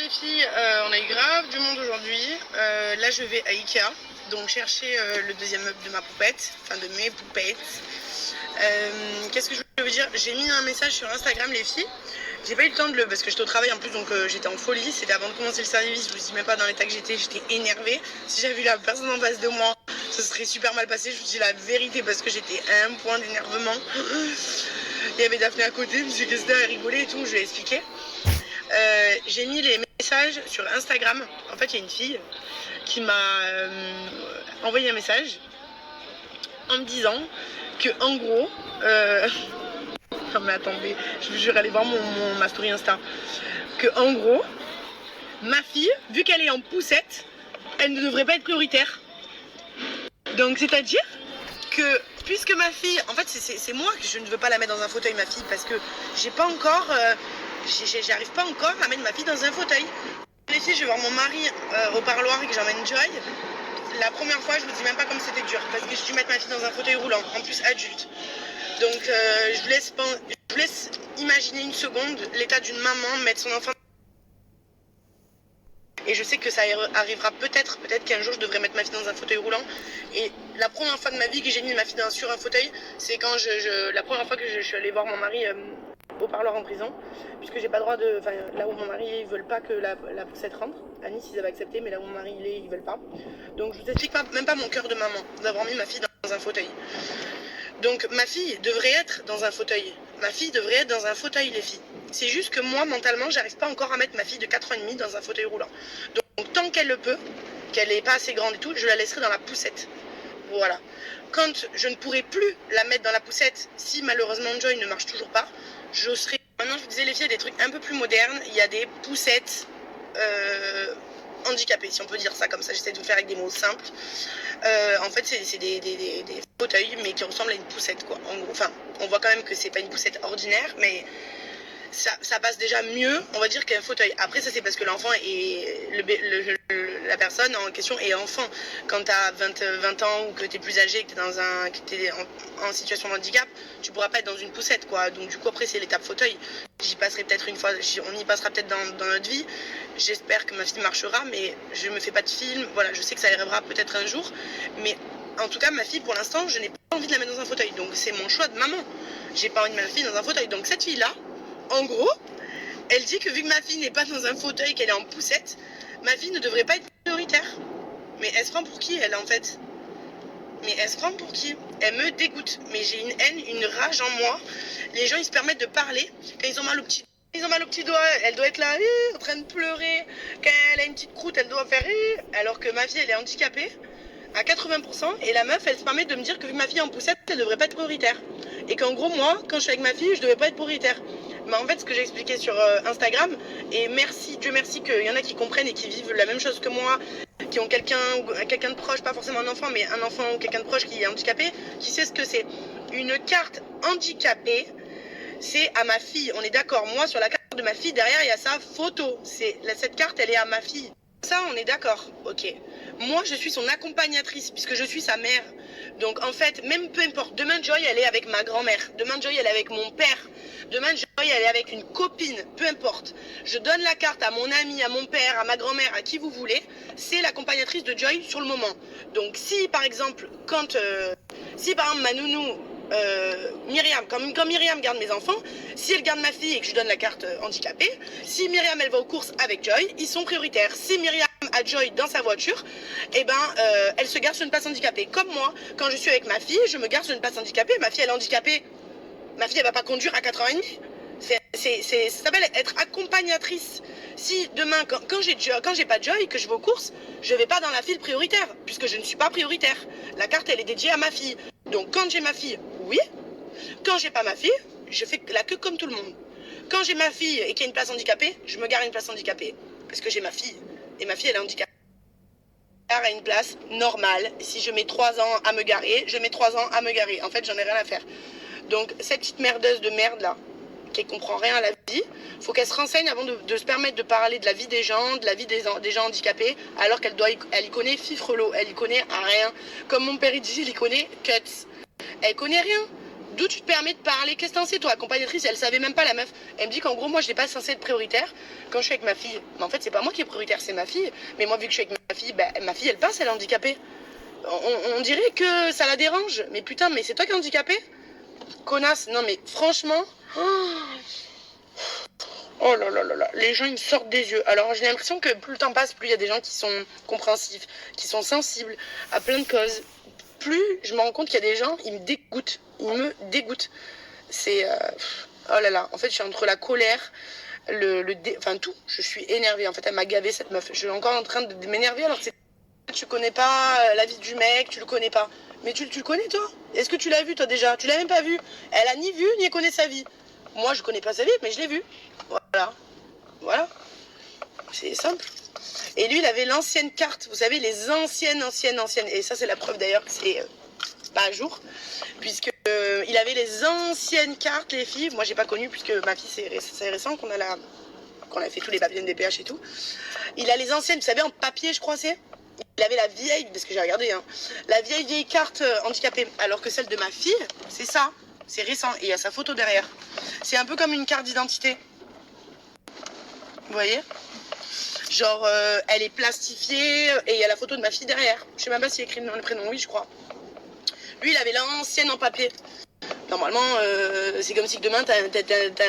les filles, on a eu grave du monde aujourd'hui. Là je vais à Ikea, donc chercher le deuxième meuble de ma poupette, enfin de mes poupettes. Qu'est-ce que je veux dire? J'ai mis un message sur Instagram les filles. J'ai pas eu le temps de le... parce que j'étais au travail en plus, donc j'étais en folie. C'était avant de commencer le service, je vous dis même pas dans l'état que j'étais énervée. Si j'avais vu la personne en face de moi, ce serait super mal passé, je vous dis la vérité, parce que j'étais à un point d'énervement. Il y avait Daphné à côté, je me suis dit que c'était à rigoler et tout, je lui ai expliqué. J'ai mis les messages sur Instagram. En fait, il y a une fille qui m'a envoyé un message en me disant que, en gros, non mais attendez, je vous jure, allez voir ma story Insta. Que, en gros, ma fille, vu qu'elle est en poussette, elle ne devrait pas être prioritaire. Donc, c'est-à-dire que, puisque ma fille, en fait, c'est moi que je ne veux pas la mettre dans un fauteuil, ma fille, parce que j'ai pas encore. J'arrive pas encore à mettre ma fille dans un fauteuil. Les filles, je vais voir mon mari au parloir et que j'emmène Joy. La première fois, je me dis même pas comme c'était dur, parce que j'ai dû mettre ma fille dans un fauteuil roulant, en plus adulte. Donc je vous laisse imaginer une seconde l'état d'une maman mettre son enfant. Et je sais que ça arrivera peut-être qu'un jour je devrais mettre ma fille dans un fauteuil roulant. Et la première fois de ma vie que j'ai mis ma fille sur un fauteuil, c'est quand la première fois que je suis allée voir mon mari au parloir en prison, puisque j'ai pas droit de... Enfin, là où mon mari, ils veulent pas que la poussette rentre. À Nice, ils avaient accepté, mais là où mon mari, ils veulent pas. Donc je vous explique même pas mon cœur de maman, d'avoir mis ma fille dans un fauteuil. Donc ma fille devrait être dans un fauteuil. Ma fille devrait être dans un fauteuil, les filles. C'est juste que moi, mentalement, j'arrive pas encore à mettre ma fille de 4 ans et demi dans un fauteuil roulant. Donc tant qu'elle le peut, qu'elle est pas assez grande et tout, je la laisserai dans la poussette. Voilà. Quand je ne pourrai plus la mettre dans la poussette, si malheureusement Joy ne marche toujours pas, je serai... Maintenant, je vous disais, les filles, il y a des trucs un peu plus modernes. Il y a des poussettes handicapées, si on peut dire ça comme ça. J'essaie de vous faire avec des mots simples. En fait, c'est des fauteuils, mais qui ressemblent à une poussette, quoi. En gros, enfin, on voit quand même que c'est pas une poussette ordinaire, mais ça passe déjà mieux, on va dire, qu'un fauteuil. Après, ça, c'est parce que l'enfant est... la personne en question est enfant. Quand tu as 20 ans ou que tu es plus âgé, que tu es en situation de handicap, tu pourras pas être dans une poussette, quoi. Donc, du coup, après, c'est l'étape fauteuil. J'y passerai peut-être une fois, on y passera peut-être dans notre vie. J'espère que ma fille marchera, mais je me fais pas de film. Voilà, je sais que ça arrivera peut-être un jour, mais en tout cas, ma fille, pour l'instant, je n'ai pas envie de la mettre dans un fauteuil. Donc, c'est mon choix de maman. J'ai pas envie de mettre ma fille dans un fauteuil. Donc, cette fille-là, en gros, elle dit que vu que ma fille n'est pas dans un fauteuil, qu'elle est en poussette, ma fille ne devrait pas être prioritaire. Mais elle se prend pour qui, elle, en fait? Mais elle se prend pour qui? Elle me dégoûte. Mais j'ai une haine, une rage en moi. Les gens, ils se permettent de parler. Quand ils ont mal au petit doigt, elle doit être là, en train de pleurer. Quand elle a une petite croûte, elle doit faire alors que ma fille, elle est handicapée à 80%. Et la meuf, elle se permet de me dire que vu que ma fille est en poussette, elle devrait pas être prioritaire. Et qu'en gros, moi, quand je suis avec ma fille, je devais pas être prioritaire. Mais en fait, ce que j'ai expliqué sur Instagram, et merci, Dieu merci qu'il y en a qui comprennent et qui vivent la même chose que moi, qui ont quelqu'un de proche, pas forcément un enfant, mais un enfant ou quelqu'un de proche qui est handicapé, qui sait ce que c'est. Une carte handicapée, c'est à ma fille. On est d'accord, moi, sur la carte de ma fille, derrière, il y a sa photo. Cette carte, elle est à ma fille. Ça, on est d'accord, ok. Moi, je suis son accompagnatrice, puisque je suis sa mère. Donc, en fait, même peu importe, demain, Joy, elle est avec ma grand-mère. Demain, Joy, elle est avec mon père. Demain, Joy, elle est avec une copine, peu importe. Je donne la carte à mon ami, à mon père, à ma grand-mère, à qui vous voulez. C'est l'accompagnatrice de Joy sur le moment. Donc, si, par exemple, ma nounou... Myriam, quand Myriam garde mes enfants, si elle garde ma fille et que je donne la carte handicapée, si Myriam elle va aux courses avec Joy, ils sont prioritaires. Si Myriam a Joy dans sa voiture, elle se garde sur une place handicapée. Comme moi, quand je suis avec ma fille, je me garde sur une place handicapée. Ma fille elle est handicapée, ma fille elle va pas conduire à 4h30. Ça s'appelle être accompagnatrice. Si demain, quand j'ai pas Joy, que je vais aux courses, je vais pas dans la file prioritaire, puisque je ne suis pas prioritaire. La carte elle est dédiée à ma fille. Donc quand j'ai ma fille, oui. Quand j'ai pas ma fille, je fais la queue comme tout le monde. Quand j'ai ma fille et qu'il y a une place handicapée, je me gare à une place handicapée. Parce que j'ai ma fille. Et ma fille, elle est handicapée. Je me gare à une place normale. Si je mets 3 ans à me garer, je mets 3 ans à me garer. En fait, j'en ai rien à faire. Donc, cette petite merdeuse de merde là, qui comprend rien à la vie, faut qu'elle se renseigne avant de se permettre de parler de la vie des gens, de la vie des gens handicapés, alors qu'elle y connaît fifrelot, elle y connaît rien. Comme mon père il dit, il y connaît cuts. Elle connaît rien. D'où tu te permets de parler? Qu'est-ce que t'en sais, toi? Accompagnatrice, elle savait même pas, la meuf. Elle me dit qu'en gros, moi, je n'ai pas censé être prioritaire quand je suis avec ma fille. Mais en fait, c'est pas moi qui est prioritaire, c'est ma fille. Mais moi, vu que je suis avec ma fille, bah, ma fille, elle passe, elle est handicapée. On dirait que ça la dérange. Mais putain, mais c'est toi qui es handicapé? Connasse. Non, mais franchement... Oh là là là là, les gens ils me sortent des yeux. Alors j'ai l'impression que plus le temps passe, plus il y a des gens qui sont compréhensifs, qui sont sensibles à plein de causes. Plus je me rends compte qu'il y a des gens, ils me dégoûtent. Ils me dégoûtent. C'est... oh là là, en fait je suis entre la colère, enfin tout. Je suis énervée. En fait elle m'a gavé cette meuf. Je suis encore en train de m'énerver alors que tu connais pas la vie du mec, tu le connais pas. Mais tu le connais toi? Est-ce que tu l'as vu toi déjà? Tu l'as même pas vu. Elle a ni vu ni connaît sa vie. Moi je connais pas sa vie mais je l'ai vu. Voilà. C'est simple. Et lui, il avait l'ancienne carte. Vous savez, les anciennes. Et ça, c'est la preuve d'ailleurs que c'est pas à jour. Puisque il avait les anciennes cartes, les filles. Moi, j'ai pas connu puisque ma fille, c'est récent qu'on a fait tous les papiers NDPH et tout. Il a les anciennes, vous savez, en papier, je crois, c'est. Il avait la vieille, parce que j'ai regardé, hein, la vieille carte handicapée. Alors que celle de ma fille, c'est ça. C'est récent. Et il y a sa photo derrière. C'est un peu comme une carte d'identité. Vous voyez? Genre, elle est plastifiée et il y a la photo de ma fille derrière. Je sais même pas s'il écrit le prénom, oui, je crois. Lui, il avait l'ancienne en papier. Normalement, c'est comme si demain, t'as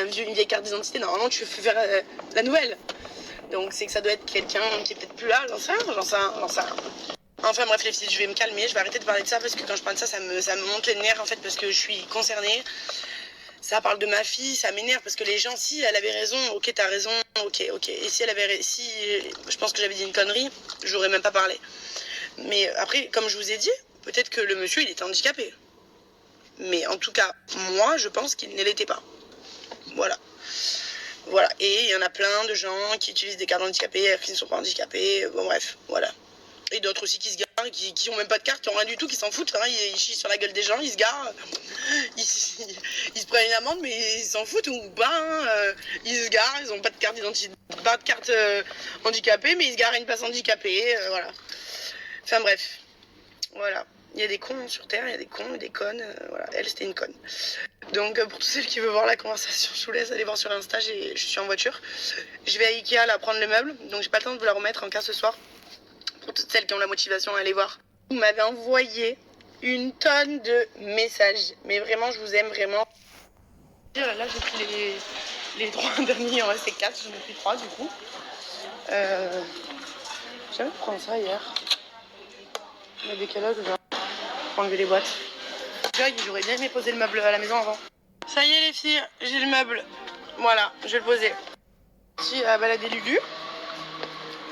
une vieille carte d'identité. Normalement, tu fais faire la nouvelle. Donc, c'est que ça doit être quelqu'un qui est peut-être plus là, j'en sais rien. Enfin, bref, les filles, je vais me calmer. Je vais arrêter de parler de ça parce que quand je parle de ça, ça me monte les nerfs, en fait, parce que je suis concernée. Ça parle de ma fille, ça m'énerve parce que les gens, si elle avait raison, ok, t'as raison, ok. Et si je pense que j'avais dit une connerie, j'aurais même pas parlé. Mais après, comme je vous ai dit, peut-être que le monsieur, il était handicapé. Mais en tout cas, moi, je pense qu'il ne l'était pas. Voilà. Et il y en a plein de gens qui utilisent des cartes handicapées, qui ne sont pas handicapés. Bon, bref, voilà. Et d'autres aussi qui se garent, qui ont même pas de carte, qui ont rien du tout, qui s'en foutent. Hein, ils chient sur la gueule des gens, ils se garent. Ils se prennent une amende, mais ils s'en foutent ou pas. Hein, ils se garent, ils ont pas de carte d'identité, pas de carte handicapée, mais ils se garent à une place handicapée. Voilà. Enfin bref. Voilà. Il y a des cons sur Terre, il y a des cons et des connes. Voilà. Elle, c'était une conne. Donc, pour tous ceux qui veulent voir la conversation, je vous laisse aller voir sur Insta. Je suis en voiture. Je vais à Ikea là prendre le meuble. Donc, j'ai pas le temps de vous la remettre en cas ce soir. Pour toutes celles qui ont la motivation à aller voir. Vous m'avez envoyé une tonne de messages. Mais vraiment, je vous aime vraiment. Là, j'ai pris les 3 derniers. Il en restait 4. J'en ai pris 3 du coup. J'avais prendre ça hier. Il y a des catalogues, genre. Pour enlever les boîtes. J'aurais bien aimé poser le meuble à la maison avant. Ça y est, les filles, j'ai le meuble. Voilà, je vais le poser. J'ai baladé Lulu.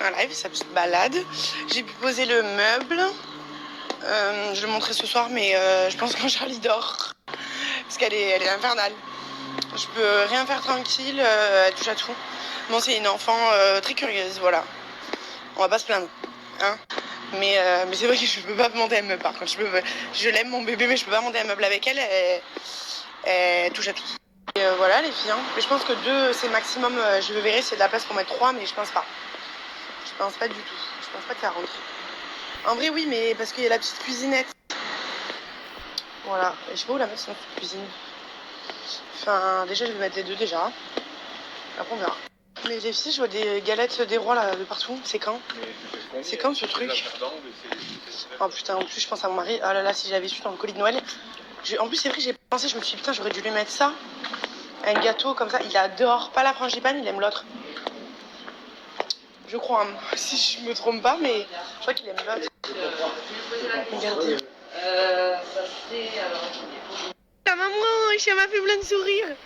Un live, ça se balade. J'ai pu poser le meuble. Je le montrerai ce soir, mais je pense quand Charlie dort. Parce qu'elle est infernale. Je peux rien faire tranquille, elle touche à tout. Bon, c'est une enfant très curieuse, voilà. On va pas se plaindre. Hein, mais c'est vrai que je peux pas monter un meuble. Par contre, je l'aime mon bébé, mais je peux pas monter un meuble avec elle. Elle touche à tout. Et voilà, les filles. Hein. Mais je pense que 2, c'est maximum. Je verrai s'il y a de la place pour mettre 3, mais je pense pas. Je pense pas du tout. Je pense pas que ça rentre. En vrai, oui, mais parce qu'il y a la petite cuisinette. Voilà. Et je sais pas où la mettre, sinon petite cuisine. Enfin, déjà, je vais mettre les 2 déjà. Après, on verra. Mais les filles, je vois des galettes des rois là de partout. C'est quand? C'est quand ce truc? Oh putain, en plus je pense à mon mari. Oh là là, si j'avais su dans le colis de Noël. En plus c'est vrai que j'ai pensé, je me suis dit putain, j'aurais dû lui mettre ça. Un gâteau comme ça. Il adore pas la frangipane, il aime l'autre. Je crois, hein. Si je me trompe pas, mais je crois qu'il aime l'autre. Regardez. La maman, elle m'a fait plein de sourires.